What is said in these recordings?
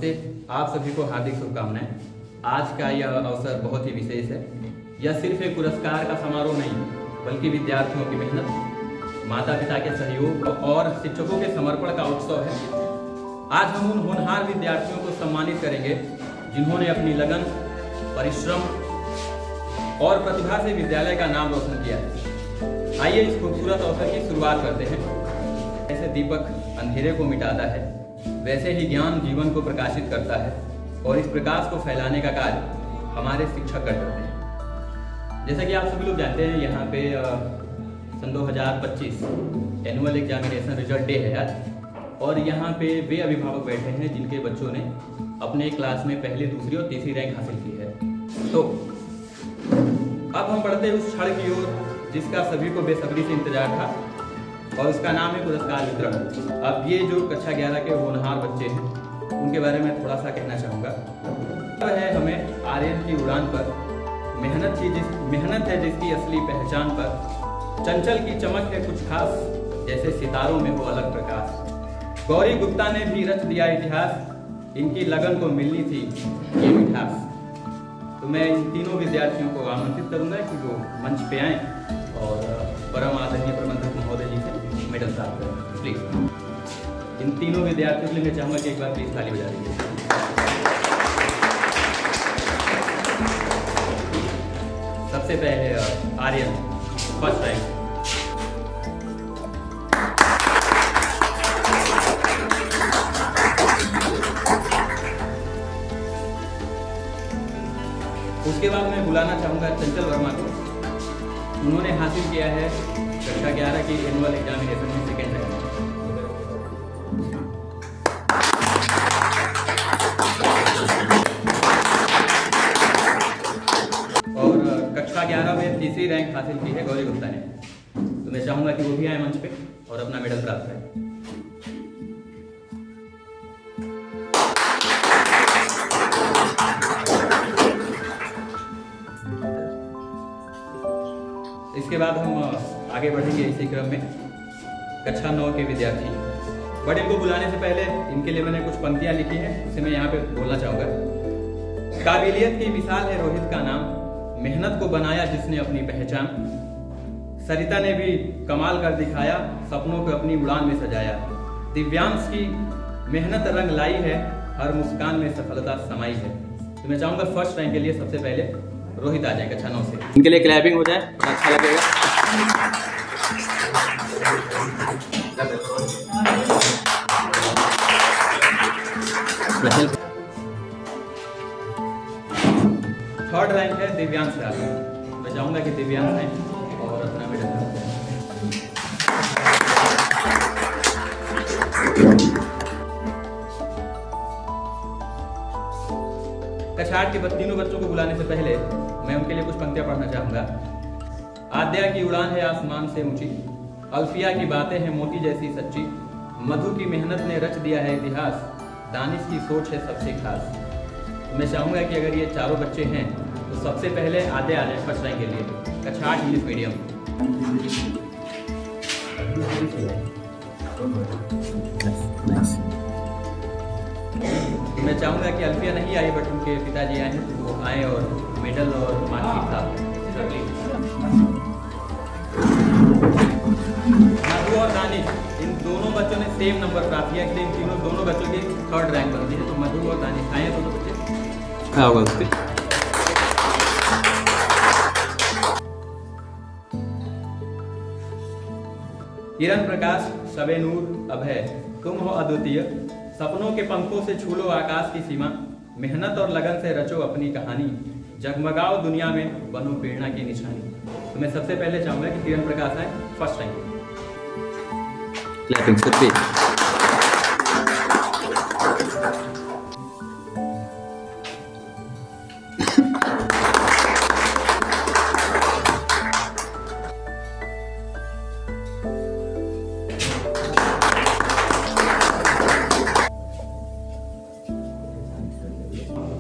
नमस्ते, आप सभी को हार्दिक शुभकामनाएं। आज का यह अवसर बहुत ही विशेष है। यह सिर्फ एक पुरस्कार का समारोह नहीं, बल्कि विद्यार्थियों की मेहनत, माता पिता के सहयोग और शिक्षकों के समर्पण का उत्सव है। आज हम उन होनहार विद्यार्थियों को सम्मानित करेंगे जिन्होंने अपनी लगन, परिश्रम और प्रतिभा से विद्यालय का नाम रोशन किया है। आइए इस खूबसूरत अवसर की शुरुआत करते हैं। जैसे दीपक अंधेरे को मिटाता है, वैसे ही ज्ञान जीवन को प्रकाशित करता है और इस प्रकाश को फैलाने का कार्य हमारे शिक्षक कर करते हैं। जैसा कि आप सभी लोग जानते हैं, यहाँ पे सन 2025 एनुअल एग्जामिनेशन रिजल्ट डे है आज, और यहाँ पे वे अभिभावक बैठे हैं जिनके बच्चों ने अपने क्लास में पहली, दूसरी और तीसरी रैंक हासिल की है। तो अब हम बढ़ते हैं उस क्षण की ओर जिसका सभी को बेसब्री से इंतजार था, और उसका नाम है पुरस्कार वितरण। अब ये जो कक्षा 11 के होनहार बच्चे हैं, उनके बारे में थोड़ा सा कहना चाहूँगा। अब है हमें आर्यन की उड़ान पर, मेहनत है जिसकी असली पहचान पर, चंचल की चमक है कुछ खास, जैसे सितारों में हो अलग प्रकाश। गौरी गुप्ता ने भी रच दिया इतिहास, इनकी लगन को मिलनी थी ये मिठास। तो मैं इन तीनों विद्यार्थियों को आमंत्रित करूंगा कि वो मंच पे आएँ और परम आदरणीय प्रबंधक महोदय जी से मेडल प्राप्त करें। प्लीज इन तीनों विद्यार्थियों के लिए मैं चाहूँगा कि एक बार प्लीज ताली बजा दीजिए। सबसे पहले आर्यन, फर्स्ट रैंक। उसके बाद मैं बुलाना चाहूँगा चंचल वर्मा को। उन्होंने हासिल किया है कक्षा 11 की एनुअल एग्जामिनेशन में सेकेंड रैंक। और कक्षा 11 में तीसरी रैंक हासिल की है गौरी गुप्ता ने। तो मैं चाहूँगा कि वो भी आए मंच पे और अपना मेडल प्राप्त करें। इसके बाद हम आगे बढ़ेंगे इसी क्रम में। कक्षा 9 के विद्यार्थी, बट इनको बुलाने से पहले इनके लिए मैंने कुछ पंक्तियां लिखी हैं, उसे मैं यहाँ पे बोलना चाहूँगा। काबिलियत की मिसाल है रोहित का नाम, मेहनत को बनाया जिसने अपनी पहचान। सरिता ने भी कमाल कर दिखाया, सपनों को अपनी उड़ान में सजाया। दिव्यांश की मेहनत रंग लाई है, हर मुस्कान में सफलता समाई है। तो मैं चाहूँगा फर्स्ट रैंक के लिए सबसे पहले रोहित आ जाए कक्षा 9 से। इनके लिए क्लैपिंग हो जाए, अच्छा लगेगा। थर्ड रैंक है दिव्यांश का। मैं चाहूंगा कि दिव्यांश है और अपना मेडल प्राप्त करें। कक्षा 8 के तीनों बच्चों को बुलाने से पहले मैं उनके लिए कुछ पंक्तियां पढ़ना चाहूंगा। आद्या की उड़ान है आसमान से ऊंची, अल्फिया की बातें हैं मोती जैसी सच्ची। मधु की मेहनत ने रच दिया है इतिहास, दानिश की सोच है सबसे खास। मैं चाहूंगा कि अगर ये चारों बच्चे हैं तो सबसे पहले आद्या आ जाए फर्स्ट रैंक के लिए, कक्षा 8 इंग्लिश मीडियम। मैं चाहूंगा कि अल्फिया नहीं आई, बट उनके पिताजी आए हैं तो वो आए और मेडल और मार्कशीट था। मधु और दानिश, इन दोनों बच्चों ने सेम नंबर प्राप्त किया, इसलिए इन दोनों बच्चों की थर्ड रैंक बनती है। तो मधु और दानिश आए हैं दोनों बच्चे। क्या होगा उसके? किरण प्रकाश, शबे नूर, अभय, तुम हो अद्वितीय। सपनों के पंखों से छू लो आकाश की सीमा, मेहनत और लगन से रचो अपनी कहानी, जगमगाओ दुनिया में बनो प्रेरणा की निशानी। तो मैं सबसे पहले चाहूंगा कि किरण प्रकाश आए फर्स्ट रैंक। क्लैपिंग सर पे।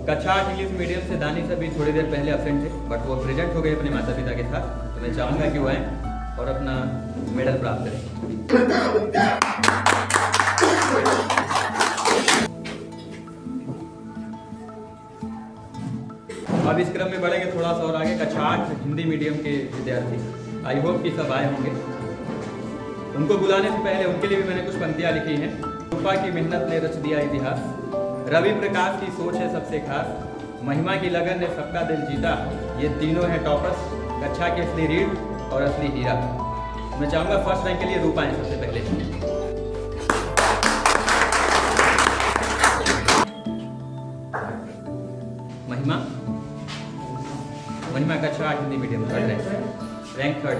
कक्षा 8 इंग्लिश मीडियम से दानिश अभी थोड़ी देर पहले अब्सेंट थे, बट वो प्रेजेंट हो गए अपने माता पिता के साथ। तो मैं चाहूँगा कि वो आए और अपना मेडल प्राप्त करें। अब इस क्रम में बढ़ेंगे थोड़ा सा और आगे। कक्षा 8 हिंदी मीडियम के विद्यार्थी, आई होप कि सब आए होंगे। उनको बुलाने से पहले उनके लिए भी मैंने कुछ पंक्तियाँ लिखी हैं। रूपा की मेहनत ने रच दिया इतिहास, रवि प्रकाश की सोच है सबसे खास, महिमा की लगन ने सबका दिल जीता, ये तीनों हैं टॉपर्स, कक्षा के असली रीढ़ और असली हीरा। मैं चाहूँगा फर्स्ट रैंक के लिए रूपा है सबसे पहले। महिमा कक्षा 8 Hindi medium, third rank third.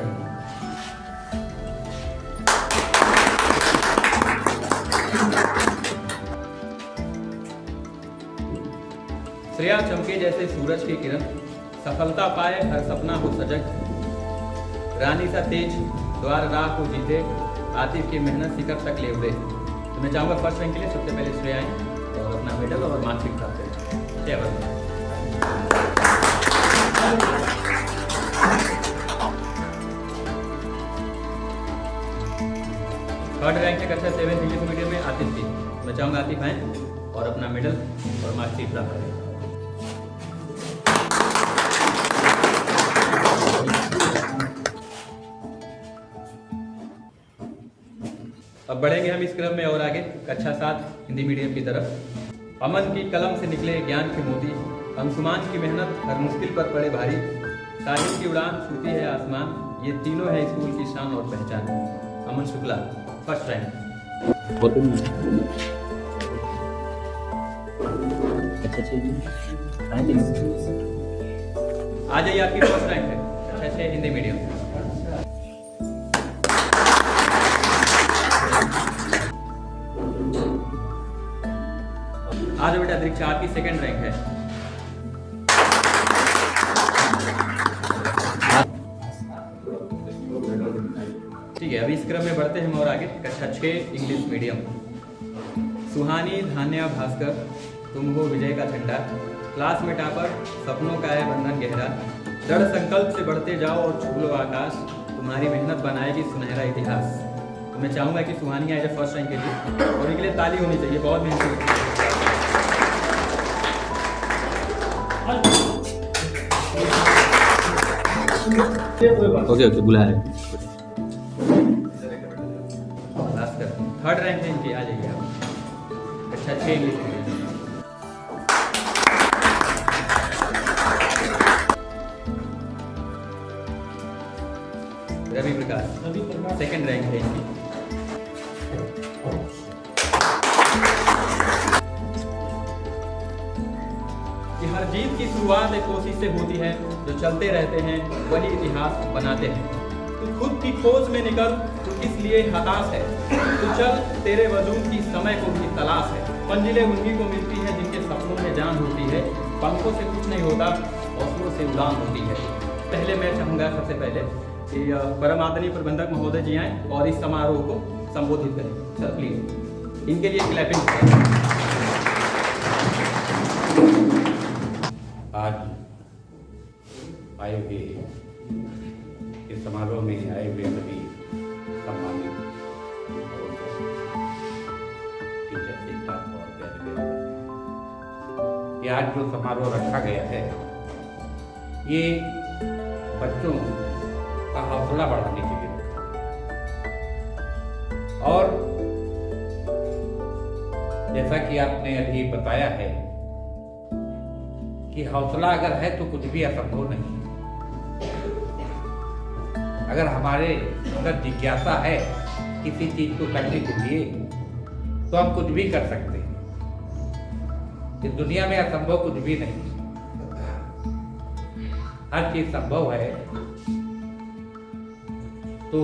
Shreya चमके जैसे सूरज की किरण, सफलता पाए हर सपना हो सजग, रानी सा तेज द्वार राह को जीते, आतिफ की मेहनत शिखर तक ले उड़े। तो मैं चाहूँगा फर्स्ट रैंक के लिए सबसे पहले श्रेया आए और अपना मेडल और मार्कशीट प्राप्त करें। जय भारत। थर्ड रैंक है कक्षा 7 इंग्लिश मीडियम में आतिफ की। मैं चाहूँगा आतिफ आए और अपना मेडल और मार्कशीट प्राप्त करें। अब बढ़ेंगे हम इस क्रम में और आगे कक्षा 7 हिंदी मीडियम की तरफ। अमन की कलम से निकले ज्ञान के मोती, अंशुमान की मेहनत हर मुश्किल पर पड़े भारी, साहिब की उड़ान छूती है आसमान, ये तीनों है स्कूल की शान और पहचान। अमन शुक्ला फर्स्ट रैंक। आ जाइए, आपकी फर्स्ट रैंक है कक्षा 6 हिंदी मीडियम। आज बेटा दीक्षा आपकी सेकंड रैंक है। ठीक है, अभी इस क्रम में बढ़ते हैं और आगे कक्षा 6 इंग्लिश मीडियम। सुहानी धान्या भास्कर तुम हो विजय का झंडा, क्लास में टॉपर सपनों का है बंधन गहरा, दृढ़ संकल्प से बढ़ते जाओ और छू लो आकाश, तुम्हारी मेहनत बनाएगी सुनहरा इतिहास। तो मैं चाहूंगा कि सुहानी आए फर्स्ट रैंक के लिए और इनके लिए ताली होनी चाहिए, बहुत मेहनत। ओके बुला है। थर्ड रैंक है इनकी, आ जाइए आप। अच्छा 6 English medium. Ravi Prakash second rank है इनकी। हर जीत की शुरुआत एक कोशिश से होती है, जो चलते रहते हैं वही इतिहास बनाते हैं। तू खुद की खोज में निकल, तू इसलिए हताश है, तू चल तेरे वजूद की समय को भी तलाश है। मंजिलें उन्हीं को मिलती है जिनके सपनों में जान होती है, पंखों से कुछ नहीं होता हौसलों से उड़ान होती है। पहले मैं चाहूँगा सबसे पहले कि परम आदरणीय प्रबंधक महोदय जी आए और इस समारोह को संबोधित करें। सर प्लीज इनके लिए क्लैपिंग। आज आए हुए इस समारोह में आए हुए सभी सम्मानित टीचर, शिक्षक और प्यारे, ये आज जो समारोह रखा गया है ये बच्चों का हौसला बढ़ाने के लिए रखा। और जैसा कि आपने अभी बताया है कि हौसला अगर है तो कुछ भी असंभव नहीं। अगर हमारे अंदर जिज्ञासा है किसी चीज को करने के लिए तो हम कुछ भी कर सकते हैं। इस दुनिया में असंभव कुछ भी नहीं, हर चीज संभव है। तो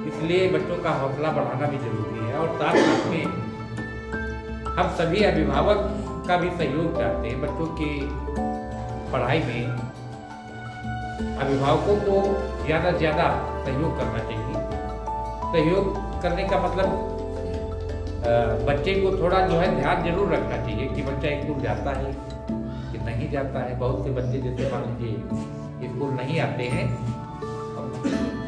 इसलिए बच्चों का हौसला बढ़ाना भी जरूरी है। और साथ साथ में हम सभी अभिभावक का भी सहयोग चाहते हैं। बच्चों की पढ़ाई में अभिभावकों को ज़्यादा से ज़्यादा सहयोग करना चाहिए। सहयोग करने का मतलब बच्चे को थोड़ा जो है ध्यान जरूर रखना चाहिए कि बच्चा स्कूल जाता है कि नहीं जाता है। बहुत से बच्चे जैसे मान लीजिए स्कूल नहीं आते हैं,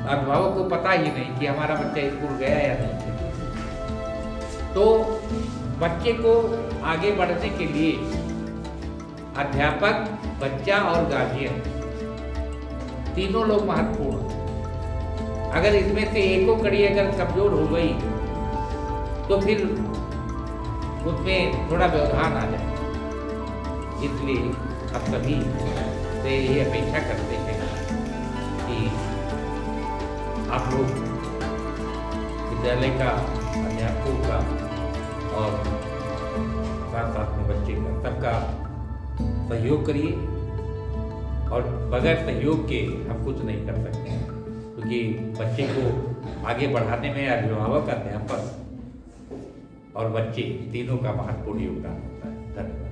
अभिभावक को पता ही नहीं कि हमारा बच्चा स्कूल गया या नहीं। तो बच्चे को आगे बढ़ने के लिए अध्यापक, बच्चा और गार्जियन तीनों लोग महत्वपूर्ण हैं। अगर इसमें से एको कड़ी अगर कमजोर हो गई तो फिर उसमें थोड़ा व्यवधान आ जाए। इसलिए अब सभी से ये अपेक्षा करते हैं कि आप लोग विद्यालय का, अध्यापकों का और साथ साथ में बच्चे का, सबका सहयोग करिए। और बगैर सहयोग के हम कुछ नहीं कर सकते हैं, क्योंकि बच्चे को आगे बढ़ाने में अभिभावक, अध्यापक और बच्चे तीनों का महत्वपूर्ण योगदान होता है। धन्यवाद।